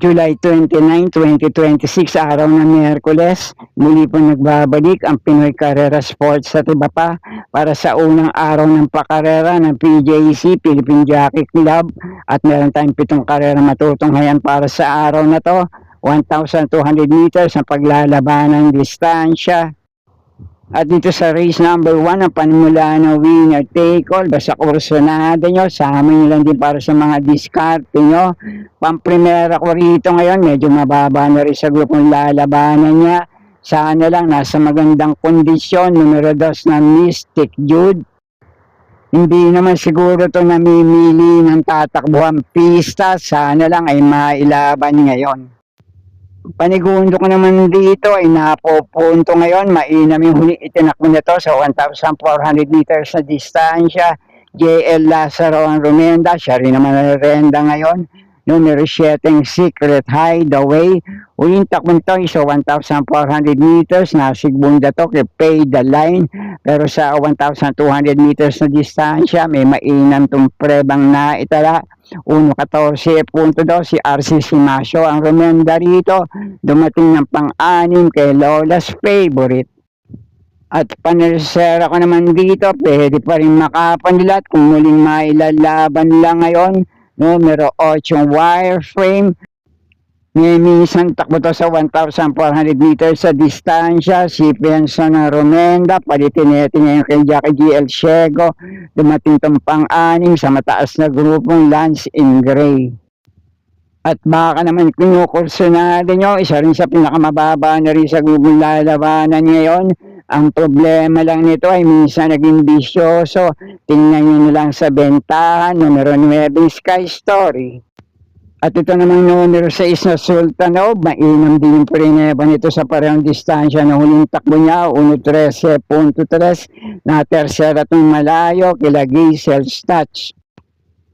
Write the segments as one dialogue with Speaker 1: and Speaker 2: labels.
Speaker 1: July 29, 2026, araw ng Miyerkules, muli po nagbabalik ang Pinoy Carrera Sports at iba pa para sa unang araw ng pakarera ng PJC, Philippine Jockey Club, at meron tayong 7 karera matutunghayan para sa araw na to. 1,200 meters ang paglalaban ng distansya. At dito sa race number 1, ang panimula ng winner take all. Basta kursunada nyo, sama nyo lang din para sa mga diskarte nyo. Pamprimera ko rito ngayon, medyo mababa na rin sa grupong lalabanan niya. Sana lang nasa magandang kondisyon. Numero 2 na Mystic Jude. Hindi naman siguro to namimili ng tatakbuhan pista. Sana lang ay mailaban ngayon. Panigundo ko naman dito ay napupunto ngayon. Mainam yung huli itinakbo na to sa 1,400 meters na distansya. JL Lazaro ang rumenda. Siya rin naman narenda ngayon. Numero 7, Secret Hideaway. Uling takbo nito sa 1,400 meters. Nasigbunda to kay Pay the Line. Pero sa 1,200 meters na distansya, may mainam itong prebang na itala. 1.14.2 si RC Simasio ang rumenda rito. Dumating ng pang-anim kay Lola's Favorite. At panersera ko naman dito, pwede pa rin makapandilat kung muling mailalaban lang ngayon. Numero 8 Wireframe. May minsan takbo to sa 1,400 meters sa distansya. Si Penson ng Romenda, palitin natin ngayon kay Jackie GL Ciego. Dumating itong pang-anim sa mataas na grupong Lance in Gray. At baka naman kinukursunado nyo, isa rin sa pinakamababa na rin sa grupong lalabanan ngayon. Ang problema lang nito ay minsan naging bisyoso. Tingnan nyo na lang sa bentahan, numero 9 Sky Story. At ito namang numero 6 na Sultanov, mainam din yung prineba nito sa parehong distansya na huling takbo niya, 1.13.3 na tersera itong malayo, kila Giselle Stutch.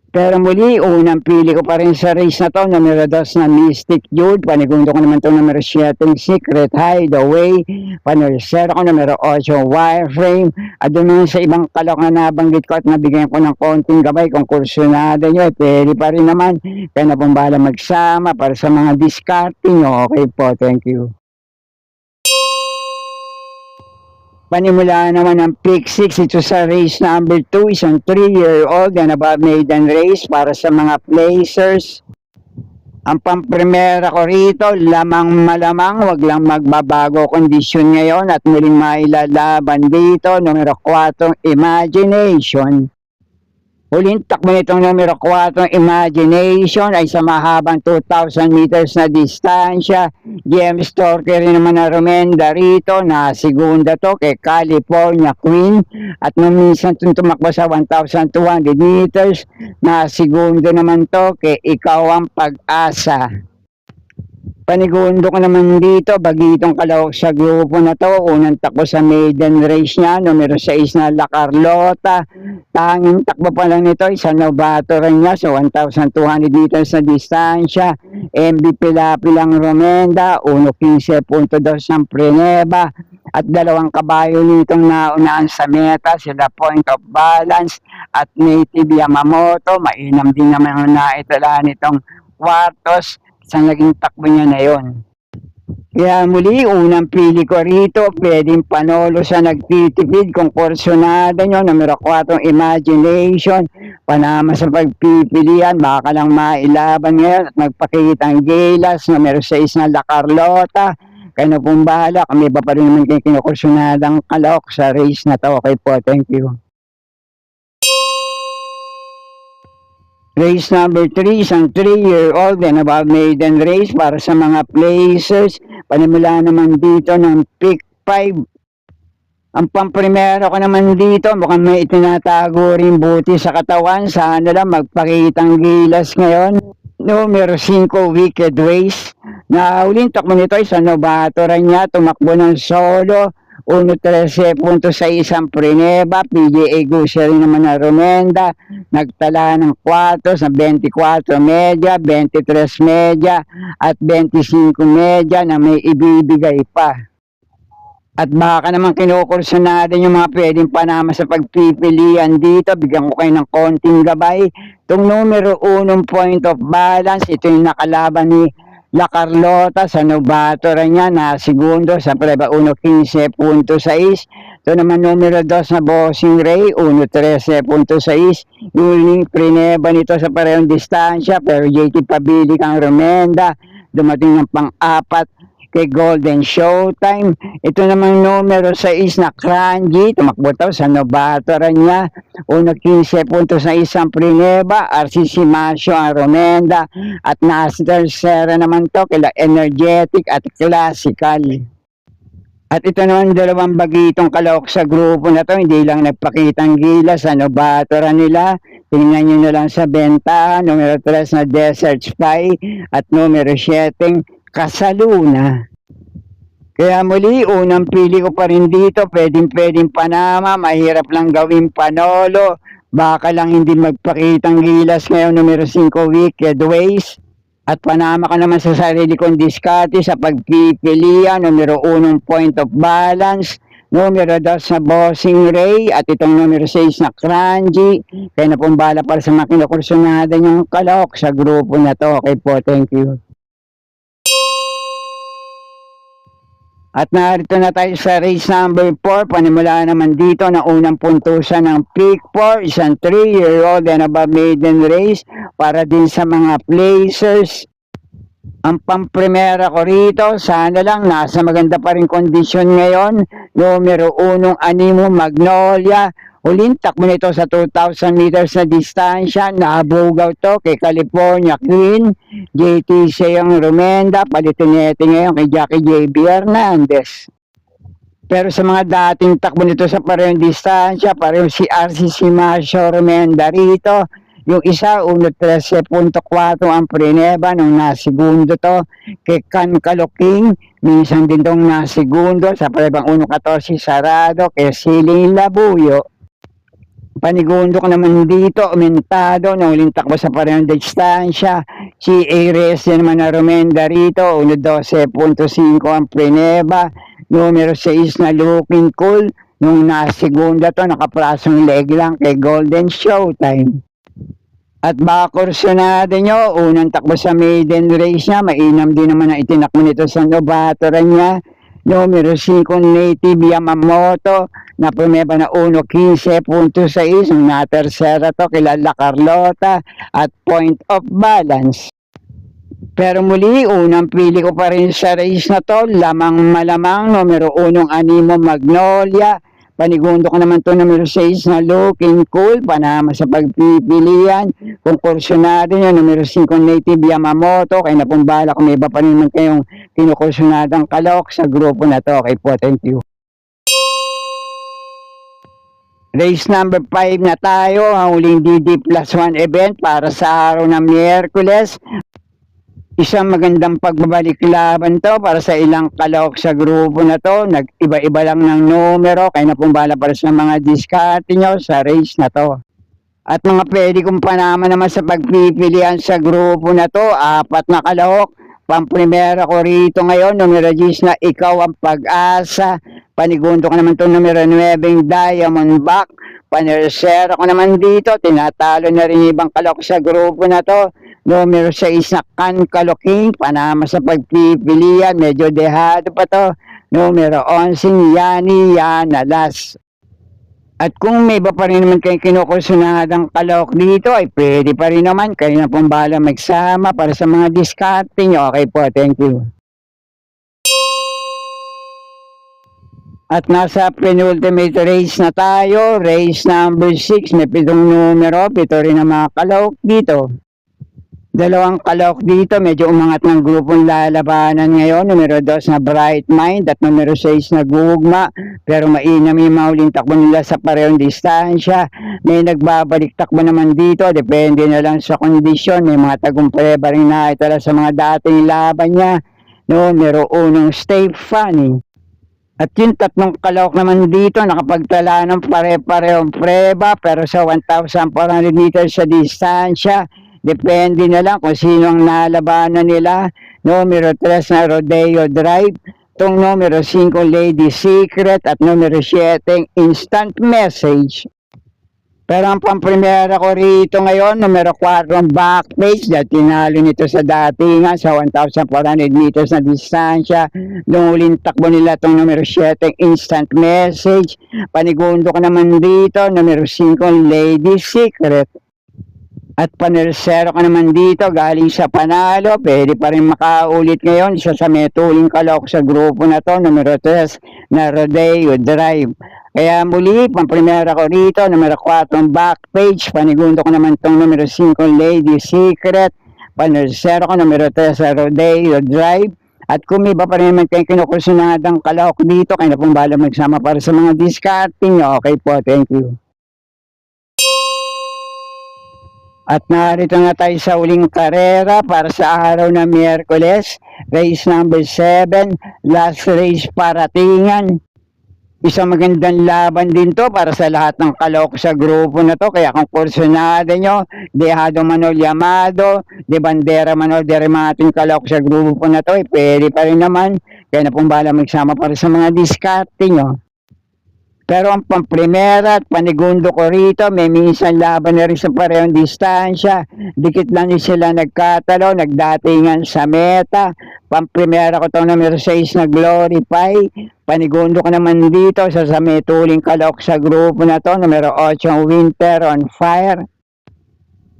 Speaker 1: Pero muli, unang pili ko pa rin sa race na to, numero 2 na Mystic Jude, panigundo ko naman itong numero 7, Secret Hideaway, panersera ko numero 8, Wireframe, at doon naman sa ibang kalok na nabanggit ko at nabigyan ko ng konting gabay kung kursunada nyo, pwede pa rin naman, kaya na pong bahala magsama para sa mga diskarte nyo. Okay po, thank you. Panimula naman ang pick 6 ito sa race number 2, isang 3-year-old and above maiden race para sa mga placers. Ang pamprimera ko rito, lamang malamang, wag lang magbabago kondisyon ngayon at muling mailalaban dito, numero 4, Imagination. Huling takbo nitong numero 4, Imagination, ay sa mahabang 2,000 meters na distansya. James Torque rin naman na rumenda rito, na segunda to kay California Queen. At nung minsan tumakbo sa 1,200 meters, na segunda naman to kay Ikaw ang Pag-asa. Panigundo ko naman dito, bagitong kalawak sa grupo na to. Unang takbo sa maiden race niya, numero 6 na La Carlota. Tanging takbo pa lang nito, isang novato rin niya sa 1,200 meters na distansya. MVP Lapilang Romenda, 1.15.2 ang prineba. At 2 kabayo nitong naunaan sa meta, sila Point of Balance at Native Yamamoto. Mainam din naman na naitala nitong kwartos sa naging takbo niya na yon. Kaya muli, unang pili ko rito, pwedeng panolo sa nagtitipid kung kursunada nyo, numero 4, Imagination. Panama sa pagpipilian, baka lang mailaban ngayon at magpakitang Gilas, numero 6 na La Carlota. Kaya na pong bahala, kami ba pa rin naman kayo kinukursunadang kalok sa race na to. Okay po, thank you. Race number 3, isang 3-year-old and above maiden race para sa mga placers. Panimula naman dito ng pick 5. Ang pamprimero ko naman dito, mukhang may itinatago rin buti sa katawan. Sana lang magpakitang Gilas ngayon. Numero 5, Wicked Ways. Na uling takbo nito, isang novato rin niya, tumakbo ng solo. 1.13.6 ang prineba, PGA Gusia rin naman na rumenda, nagtala ng 4 sa 24 media, 23 media at 25 media na may ibibigay pa. At baka naman kinukurso natin yung mga pwedeng panama sa pagpipilian dito. Bigyan ko kayo ng konting gabay. Itong numero 1 point of balance, ito yung nakalaban ni La Carlota sa Novatora niya na segundo sa prueba 1.15.6. Ito naman numero 2 na Bossing Ray, 1.13.6. Yung prineba nito sa parehong distansya, pero JT Pabilik ang Romenda. Dumating ng pang-apat kay Golden Showtime. Ito namang numero 6 na Crangy, tumakbo daw sa Novatora niya. 1.15 sa isang Prineba, RCC Masio ang Romenda, at nasa tercera naman to kila Energetic at Classical. At ito naman dalawang bagitong kalahok sa grupo na to, hindi lang nagpakitang gila sa Novatora nila. Tingnan nyo na lang sa benta, numero 3 na Desert Spy at numero 7 Casaluna. Kaya muli, unang pili ko pa rin dito, pwedeng panama, mahirap lang gawin panolo. Baka lang hindi magpakitang gilas ngayon, numero 5 Wicked Ways. At panama ka naman sa sarili kong diskarte sa pagpipilian, numero 1 point of balance, numero 2 na Bossing Ray, at itong numero 6 na Crangy. Kaya napumbala para sa mga kinukursunada yung kalahok sa grupo na to. Okay po, thank you. At narito na tayo sa race number 4. Panimula naman dito na unang puntusan ng Pick 4. Isang 3-year-old and above maiden race para din sa mga placers. Ang pamprimera ko rito, sana lang nasa maganda pa rin kondisyon ngayon. Numero 1 Animo Magnolia. Huling takbo nito sa 2,000 meters na distansya. Nabugaw to kay California Queen. JTC yung Romenda. Palitinete ngayon kay Jackie J.B. Hernandez. Pero sa mga dating takbo nito sa parehong distansya, parehong si RCC Masio Romenda rito. Yung isa, 1.13.4 ang Prineba nung nasigundo to kay Can Caloking. Minsan din tong nasigundo sa parebang 1.14 sarado kay Siling Labuyo. Panigundo ko naman dito, umentado, nung uling takbo sa parehong distansya. Si Ares naman na Romenda rito, 1.12.5 ang Prineba. Numero 6 na Looking Cool, nung nasigunda to, nakaprasong leg lang kay Golden Showtime. At baka kursunada nyo, unang takbo sa maiden race niya, mainam din naman na itinakbo nito sa Novatora niya. Numero 5 Native Yamamoto, na pumeba na 1.15.6, na tersera to kila La Carlota at point of balance. Pero muli, unang pili ko pa rin sa race na to, lamang malamang, numero 1 Animo Magnolia. Panigundo ko naman to numero 6 na Looking Cool, panama sa pagpipilian. Kung kursunado nyo, numero 5 Native Yamamoto, kaya napumbala kung may iba pa rin naman kayong kinukursunadang kalahok sa grupo na to. Okay po, thank you. Race number 5 na tayo, ang huling DD plus 1 event para sa araw ng Miyerkules. Isang magandang pagbabalik laban to para sa ilang kalahok sa grupo na to. Nag-iba-iba lang ng numero, kaya napumbala para sa mga diskarte nyo sa race na to. At mga pwede kong panama naman sa pagpipilian sa grupo na to, 4 na kalahok. Pamprimera ko rito ngayon, numero 10 na Ikaw ang Pag-asa. Panigundo ko naman to numero 9 Diamondback. Panersera ko naman dito, tinatalo na rin ibang kalahok sa grupo na to. Numero 6 na Can Caloking, panama sa pagpipilian, medyo dehado pa to. Numero 11 Yani Yanalas. At kung may iba pa rin naman kayo kinukursunadang kalahok dito, ay pwede pa rin naman kayo na pong bahala magsama para sa mga diskarte nyo. Okay po, thank you. At nasa penultimate race na tayo, race number 6, may 7 numero, 7 rin ang mga kalahok dito. Dalawang kalahok dito, medyo umangat ng grupong lalabanan ngayon. Numero 2 na Bright Mind at numero 6 na Gugma. Pero mainam yung mauling takbo nila sa parehong distansya. May nagbabalik takbo naman dito, depende na lang sa kondisyon. May mga tagumpay pa rin na itala sa mga dating laban niya. Numero 1 Stay Funny. At yung 3 kalahok naman dito, nakapagtala ng pare-parehong preba, pero sa 1,400 meters sa distansya. Depende na lang kung sino ang nalabanan nila. Numero 3 na Rodeo Drive. itong numero 5 Lady Secret at numero 7 Instant Message. Pero ang pamprimera ko rito ngayon, numero 4 ang Backpage, dahil tinalo nito sa datingan sa 1,400 meters na distansya. Nung uling takbo nila itong numero 7 Instant Message. Panigundo ko naman dito, numero 5 Lady Secret. At panersero ko naman dito, galing sa panalo, pwede pa rin makaulit ngayon, isa sa may tuling kalok sa grupo na to, numero 3 na Rodeo Drive. Kaya muli, pamprimera ko rito, numero 4 ang Backpage, panigundo ko naman itong numero 5 Lady Secret, panersero ko numero 3 sa Rodeo Drive. At kung may iba pa rin naman kayong kinukursunadang kalok dito, kayo na pong bahala magsama para sa mga discarding nyo. Okay po, thank you. At narito na tayo sa uling karera para sa araw na Miyerkules, race number 7, last race paratingan. Isang magandang laban din to para sa lahat ng kalok sa grupo na to. Kaya kung kursunada nyo, Dejado Manol Llamado, De Bandera Manol de Remating kalok sa grupo na to, pwede pa rin naman. Kaya na pong bahala magsama para sa mga discarding nyo. Pero ang pamprimera at panigundo ko rito, may minsan laban na rin sa parehong distansya. Dikit lang din sila nagkatalo, nagdatingan sa meta. Pamprimera ko itong numero 6 na Glorify. Panigundo ko naman dito sa may tuling kalok sa grupo na to, numero 8 ang Winter on Fire.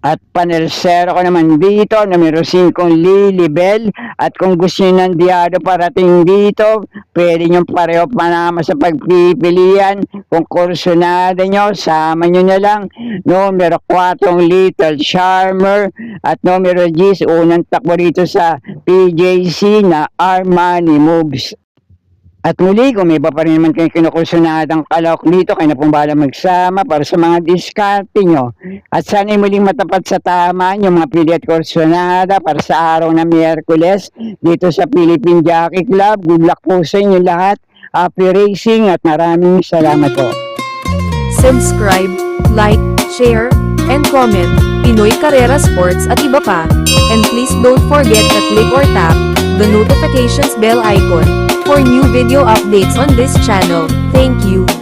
Speaker 1: At panersero ko naman dito, numero 5 Lilibel. At kung gusto nyo ng Dejado parating dito, pwede nyo pareho panama sa pagpipilian. Kung kursunada nyo, sama nyo na lang. Numero 4 Little Charmer. At numero 10, unang takbo rito sa PJC na Armani Moves. At muli, kung may iba pa rin naman kayo kinukursunadang kalok dito, kayo na pong bahala magsama para sa mga diskarte nyo. At sana muling matapat sa tama yung mga pili at kursunada para sa araw na Miyerkules dito sa Philippine Jockey Club. Good luck po sa inyo lahat. Happy racing at maraming salamat po.
Speaker 2: Subscribe, like, share, and comment. Pinoy Carrera Sports at iba pa. And please don't forget to click or tap the notifications bell icon for new video updates on this channel. Thank you.